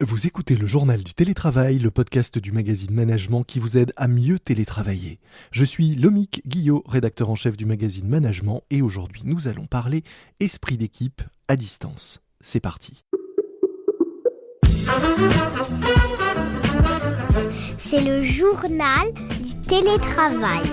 Vous écoutez le journal du télétravail, le podcast du magazine Management qui vous aide à mieux télétravailler. Je suis Lomique Guillot, rédacteur en chef du magazine Management, et aujourd'hui nous allons parler esprit d'équipe à distance. C'est parti. C'est le journal du télétravail.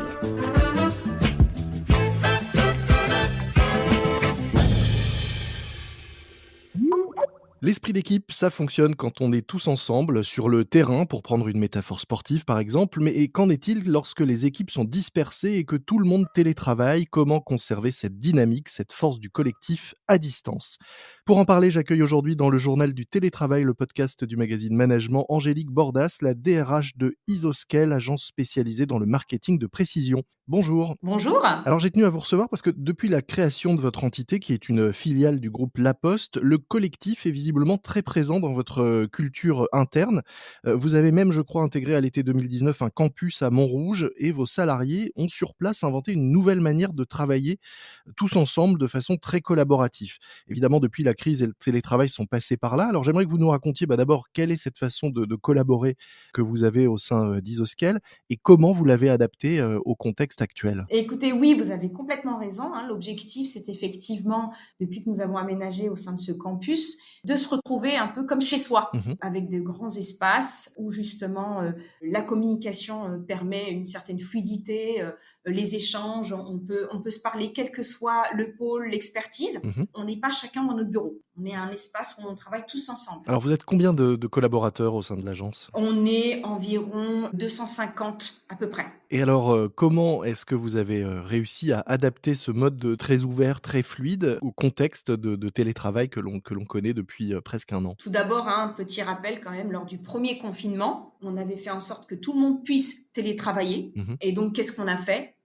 L'esprit d'équipe, ça fonctionne quand on est tous ensemble sur le terrain, pour prendre une métaphore sportive par exemple, mais qu'en est-il lorsque les équipes sont dispersées et que tout le monde télétravaille? Comment conserver cette dynamique, cette force du collectif à distance? Pour en parler, j'accueille aujourd'hui dans le journal du télétravail, le podcast du magazine Management, Angélique Bordas, la DRH de Isoscale, agence spécialisée dans le marketing de précision. Bonjour. Bonjour. Alors j'ai tenu à vous recevoir parce que depuis la création de votre entité, qui est une filiale du groupe La Poste, le collectif est visiblement très présent dans votre culture interne. Vous avez même, je crois, intégré à l'été 2019 un campus à Montrouge et vos salariés ont sur place inventé une nouvelle manière de travailler tous ensemble de façon très collaborative. Évidemment, depuis la crise et le télétravail sont passés par là. Alors j'aimerais que vous nous racontiez d'abord quelle est cette façon de collaborer que vous avez au sein d'Isoscale et comment vous l'avez adaptée au contexte actuel. Écoutez, oui, vous avez complètement raison. L'objectif, c'est effectivement, depuis que nous avons aménagé au sein de ce campus, de se retrouver un peu comme chez soi, avec de grands espaces où justement la communication permet une certaine fluidité, les échanges, on peut se parler quel que soit le pôle, l'expertise. On n'est pas chacun dans notre bureau. On est un espace où on travaille tous ensemble. Alors vous êtes combien de collaborateurs au sein de l'agence? On est environ 250 à peu près. Et alors, comment est-ce que vous avez réussi à adapter ce mode très ouvert, très fluide au contexte de télétravail que l'on connaît depuis presque 1 an? Tout d'abord, un petit rappel quand même, lors du premier confinement, on avait fait en sorte que tout le monde puisse télétravailler. Et donc, qu'est-ce qu'on a fait?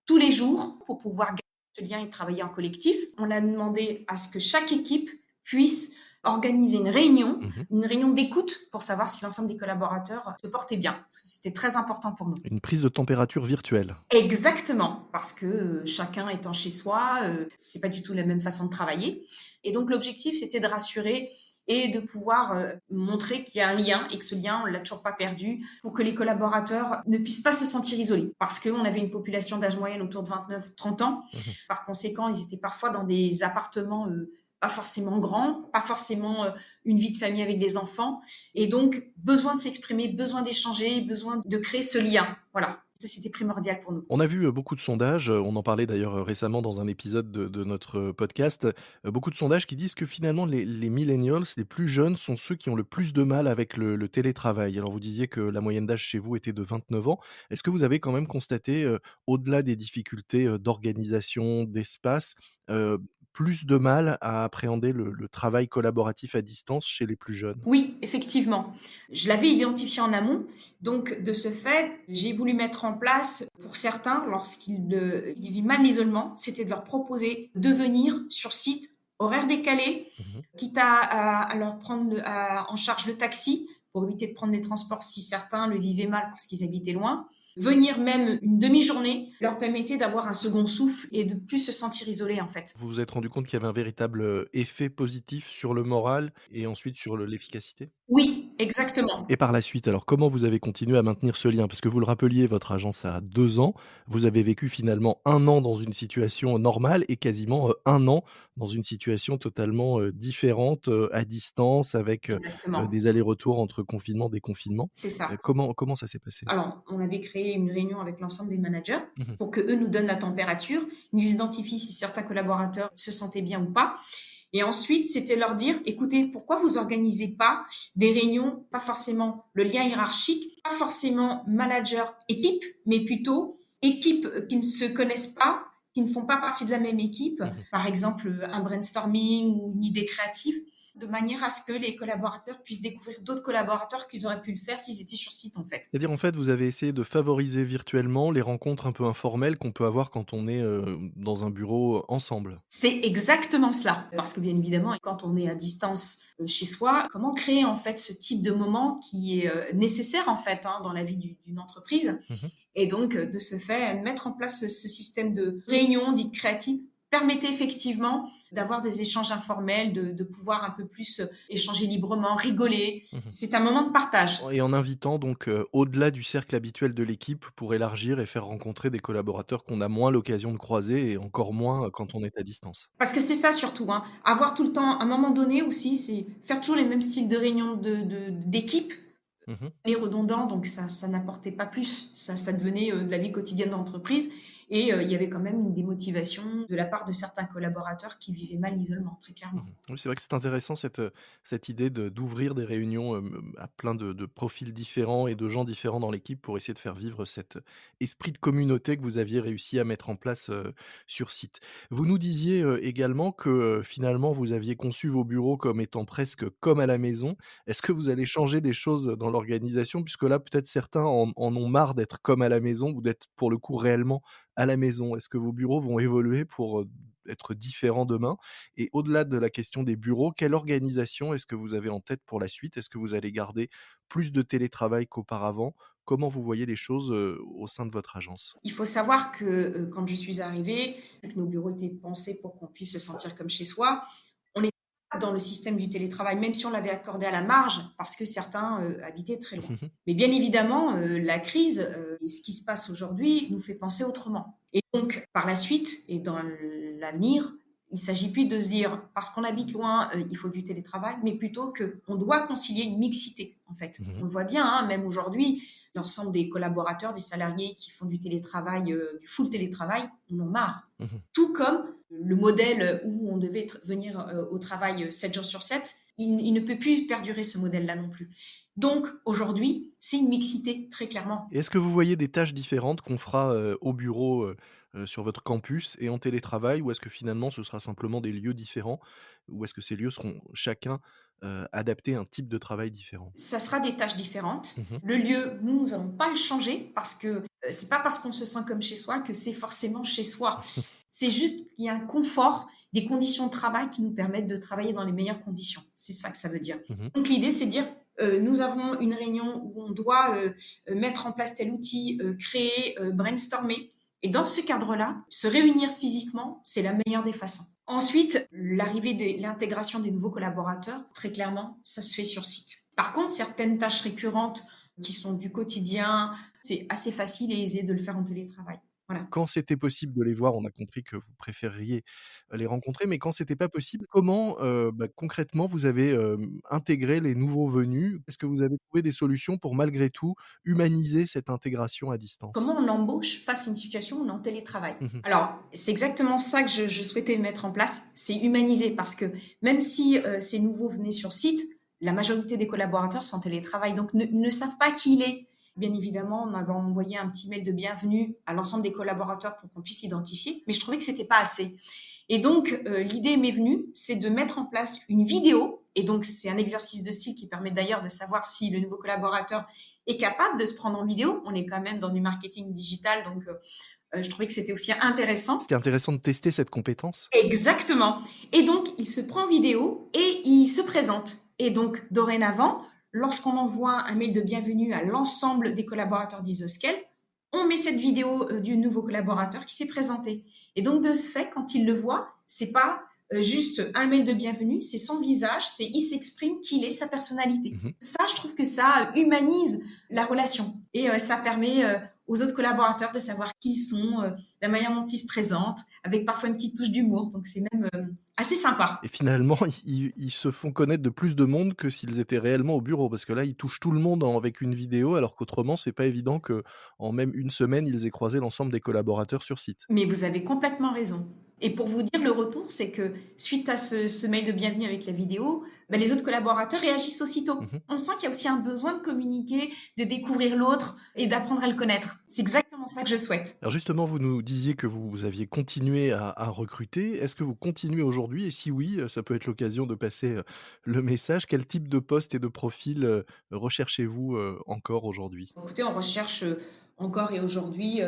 Tous les jours, pour pouvoir garder ce lien et travailler en collectif, on a demandé à ce que chaque équipe puisse organiser une réunion d'écoute pour savoir si l'ensemble des collaborateurs se portaient bien. Parce que c'était très important pour nous. Une prise de température virtuelle. Exactement, parce que chacun étant chez soi, c'est pas du tout la même façon de travailler. Et donc l'objectif, c'était de rassurer et de pouvoir montrer qu'il y a un lien et que ce lien, on l'a toujours pas perdu, pour que les collaborateurs ne puissent pas se sentir isolés. Parce qu'on avait une population d'âge moyenne autour de 29-30 ans. Par conséquent, ils étaient parfois dans des appartements pas forcément grands, pas forcément une vie de famille avec des enfants. Et donc, besoin de s'exprimer, besoin d'échanger, besoin de créer ce lien. Voilà. Ça, c'était primordial pour nous. On a vu beaucoup de sondages, on en parlait d'ailleurs récemment dans un épisode de notre podcast, beaucoup de sondages qui disent que finalement les millennials, les plus jeunes, sont ceux qui ont le plus de mal avec le télétravail. Alors vous disiez que la moyenne d'âge chez vous était de 29 ans. Est-ce que vous avez quand même constaté, au-delà des difficultés d'organisation, d'espace, plus de mal à appréhender le travail collaboratif à distance chez les plus jeunes? Oui, effectivement. Je l'avais identifié en amont. Donc, de ce fait, j'ai voulu mettre en place, pour certains, lorsqu'ils vivent mal l'isolement, c'était de leur proposer de venir sur site, horaire décalé, quitte à leur prendre en charge le taxi pour éviter de prendre les transports si certains le vivaient mal parce qu'ils habitaient loin. Venir même une demi-journée leur permettait d'avoir un second souffle et de plus se sentir isolés en fait. Vous vous êtes rendu compte qu'il y avait un véritable effet positif sur le moral et ensuite sur l'efficacité? Oui, exactement. Et par la suite, alors comment vous avez continué à maintenir ce lien? Parce que vous le rappeliez, votre agence a 2 ans. Vous avez vécu finalement 1 an dans une situation normale et quasiment, 1 an dans une situation totalement, différente, à distance avec, Exactement. des allers-retours entre confinement, déconfinement. C'est ça. Comment ça s'est passé? Alors, on avait créé une réunion avec l'ensemble des managers Mmh. pour qu'eux nous donnent la température, nous identifient si certains collaborateurs se sentaient bien ou pas. Et ensuite, c'était leur dire, écoutez, pourquoi vous organisez pas des réunions, pas forcément le lien hiérarchique, pas forcément manager-équipe, mais plutôt équipe qui ne se connaissent pas, qui ne font pas partie de la même équipe, par exemple un brainstorming ou une idée créative, de manière à ce que les collaborateurs puissent découvrir d'autres collaborateurs qu'ils auraient pu le faire s'ils étaient sur site, en fait. C'est-à-dire, en fait, vous avez essayé de favoriser virtuellement les rencontres un peu informelles qu'on peut avoir quand on est, dans un bureau ensemble? C'est exactement cela. Parce que bien évidemment, quand on est à distance chez soi, comment créer en fait ce type de moment qui est nécessaire en fait dans la vie d'une entreprise. Mmh. Et donc, de ce fait, mettre en place ce système de réunion dite créative permettait effectivement d'avoir des échanges informels, de pouvoir un peu plus échanger librement, rigoler. Mmh. C'est un moment de partage. Et en invitant donc, au-delà du cercle habituel de l'équipe pour élargir et faire rencontrer des collaborateurs qu'on a moins l'occasion de croiser et encore moins, quand on est à distance. Parce que c'est ça surtout, hein. Avoir tout le temps, à un moment donné aussi, c'est faire toujours les mêmes styles de réunions d'équipe, Mmh. les redondants, donc ça n'apportait pas plus. Ça devenait de la vie quotidienne d'entreprise et il y avait quand même une démotivation de la part de certains collaborateurs qui vivaient mal l'isolement, très Mmh. clairement. Oui, c'est vrai que c'est intéressant cette idée d'ouvrir des réunions, à plein de profils différents et de gens différents dans l'équipe pour essayer de faire vivre cet esprit de communauté que vous aviez réussi à mettre en place, sur site. Vous nous disiez, également que, finalement, vous aviez conçu vos bureaux comme étant presque comme à la maison. Est-ce que vous allez changer des choses dans l'organisation? Puisque là, peut-être certains en ont marre d'être comme à la maison ou d'être, pour le coup, réellement à la maison. Est-ce que vos bureaux vont évoluer pour, être différents demain? Et au-delà de la question des bureaux, quelle organisation est-ce que vous avez en tête pour la suite? Est-ce que vous allez garder plus de télétravail qu'auparavant? Comment vous voyez les choses, au sein de votre agence? Il faut savoir que quand je suis arrivée, que nos bureaux étaient pensés pour qu'on puisse se sentir comme chez soi, on était pas dans le système du télétravail, même si on l'avait accordé à la marge, parce que certains habitaient très loin. Mais bien évidemment, la crise et ce qui se passe aujourd'hui nous fait penser autrement. Et donc, par la suite et dans l'avenir, il ne s'agit plus de se dire, parce qu'on habite loin, il faut du télétravail, mais plutôt qu'on doit concilier une mixité, en fait. On Mmh. le voit bien, hein, même aujourd'hui, l'ensemble des collaborateurs, des salariés qui font du télétravail, du full télétravail, on en marre. Mmh. Tout comme le modèle où on devait venir au travail 7 jours sur 7, il ne peut plus perdurer ce modèle-là non plus. Donc aujourd'hui, c'est une mixité, très clairement. Et est-ce que vous voyez des tâches différentes qu'on fera, au bureau, sur votre campus et en télétravail? Ou est-ce que finalement ce sera simplement des lieux différents? Ou est-ce que ces lieux seront chacun, adaptés à un type de travail différent? Ça sera des tâches différentes. Mmh. Le lieu, nous n'allons pas le changer parce que c'est pas parce qu'on se sent comme chez soi que c'est forcément chez soi. C'est juste qu'il y a un confort, des conditions de travail qui nous permettent de travailler dans les meilleures conditions. C'est ça que ça veut dire. Mmh. Donc l'idée, c'est de dire, nous avons une réunion où on doit mettre en place tel outil, créer, brainstormer. Et dans ce cadre-là, se réunir physiquement, c'est la meilleure des façons. Ensuite, l'intégration des nouveaux collaborateurs, très clairement, ça se fait sur site. Par contre, certaines tâches récurrentes qui sont du quotidien, c'est assez facile et aisé de le faire en télétravail. Voilà. Quand c'était possible de les voir, on a compris que vous préfériez, les rencontrer, mais quand c'était pas possible, comment, concrètement vous avez, intégré les nouveaux venus? Est-ce que vous avez trouvé des solutions pour malgré tout humaniser cette intégration à distance? Comment on embauche face à une situation où on est en télétravail? Mmh mh. Alors, c'est exactement ça que je souhaitais mettre en place, c'est humaniser parce que même si ces nouveaux venaient sur site, la majorité des collaborateurs sont en télétravail, donc ne savent pas qui il est. Bien évidemment, on avait envoyé un petit mail de bienvenue à l'ensemble des collaborateurs pour qu'on puisse l'identifier, mais je trouvais que c'était pas assez. Et donc, l'idée m'est venue, c'est de mettre en place une vidéo, et donc c'est un exercice de style qui permet d'ailleurs de savoir si le nouveau collaborateur est capable de se prendre en vidéo. On est quand même dans du marketing digital, donc je trouvais que c'était aussi intéressant. C'était intéressant de tester cette compétence? Exactement. Et donc, il se prend en vidéo et il se présente. Et donc, dorénavant, lorsqu'on envoie un mail de bienvenue à l'ensemble des collaborateurs d'Isoscale, on met cette vidéo du nouveau collaborateur qui s'est présenté. Et donc, de ce fait, quand il le voit, c'est pas juste un mail de bienvenue, c'est son visage, c'est il s'exprime qu'il est sa personnalité. Mmh. Ça, je trouve que ça humanise la relation et ça permet aux autres collaborateurs de savoir qui ils sont, la manière dont ils se présentent, avec parfois une petite touche d'humour. Donc, c'est même assez sympa. Et finalement, ils se font connaître de plus de monde que s'ils étaient réellement au bureau. Parce que là, ils touchent tout le monde avec une vidéo, alors qu'autrement, c'est pas évident qu'en même une semaine, ils aient croisé l'ensemble des collaborateurs sur site. Mais vous avez complètement raison. Et pour vous dire, le retour, c'est que suite à ce mail de bienvenue avec la vidéo, les autres collaborateurs réagissent aussitôt. Mmh. On sent qu'il y a aussi un besoin de communiquer, de découvrir l'autre et d'apprendre à le connaître. C'est exactement ça que je souhaite. Alors justement, vous nous disiez que vous aviez continué à recruter. Est-ce que vous continuez aujourd'hui? Et si oui, ça peut être l'occasion de passer, le message. Quel type de poste et de profil, recherchez-vous, encore aujourd'hui? Écoutez, on recherche encore et aujourd'hui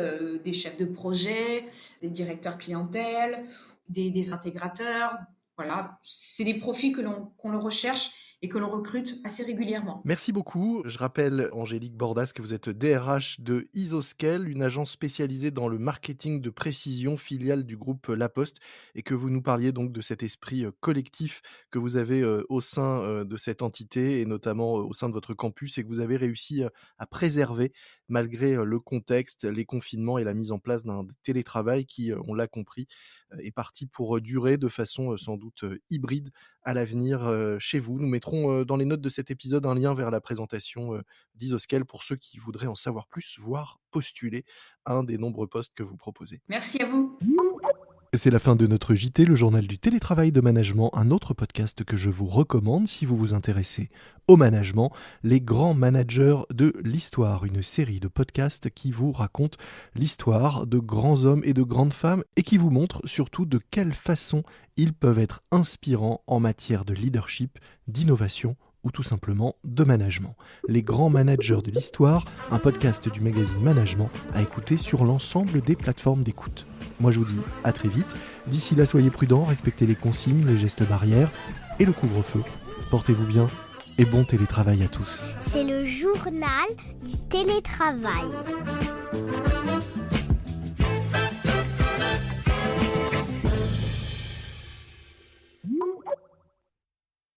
des chefs de projet, des directeurs clientèle, des intégrateurs. Voilà, c'est des profils qu'on le recherche et que l'on recrute assez régulièrement. Merci beaucoup. Je rappelle, Angélique Bordas, que vous êtes DRH de Isoscale, une agence spécialisée dans le marketing de précision, filiale du groupe La Poste, et que vous nous parliez donc de cet esprit collectif que vous avez au sein de cette entité, et notamment au sein de votre campus, et que vous avez réussi à préserver malgré le contexte, les confinements et la mise en place d'un télétravail qui, on l'a compris, est parti pour durer de façon sans doute hybride à l'avenir chez vous. Nous mettrons dans les notes de cet épisode un lien vers la présentation d'Isoscale pour ceux qui voudraient en savoir plus, voire postuler à un des nombreux postes que vous proposez. Merci à vous. C'est la fin de notre JT, le journal du télétravail de management, un autre podcast que je vous recommande si vous vous intéressez au management, les grands managers de l'histoire, une série de podcasts qui vous raconte l'histoire de grands hommes et de grandes femmes et qui vous montre surtout de quelle façon ils peuvent être inspirants en matière de leadership, d'innovation ou tout simplement de management. Les grands managers de l'histoire, un podcast du magazine Management à écouter sur l'ensemble des plateformes d'écoute. Moi je vous dis à très vite. D'ici là, soyez prudents, respectez les consignes, les gestes barrières et le couvre-feu. Portez-vous bien et bon télétravail à tous. C'est le journal du télétravail.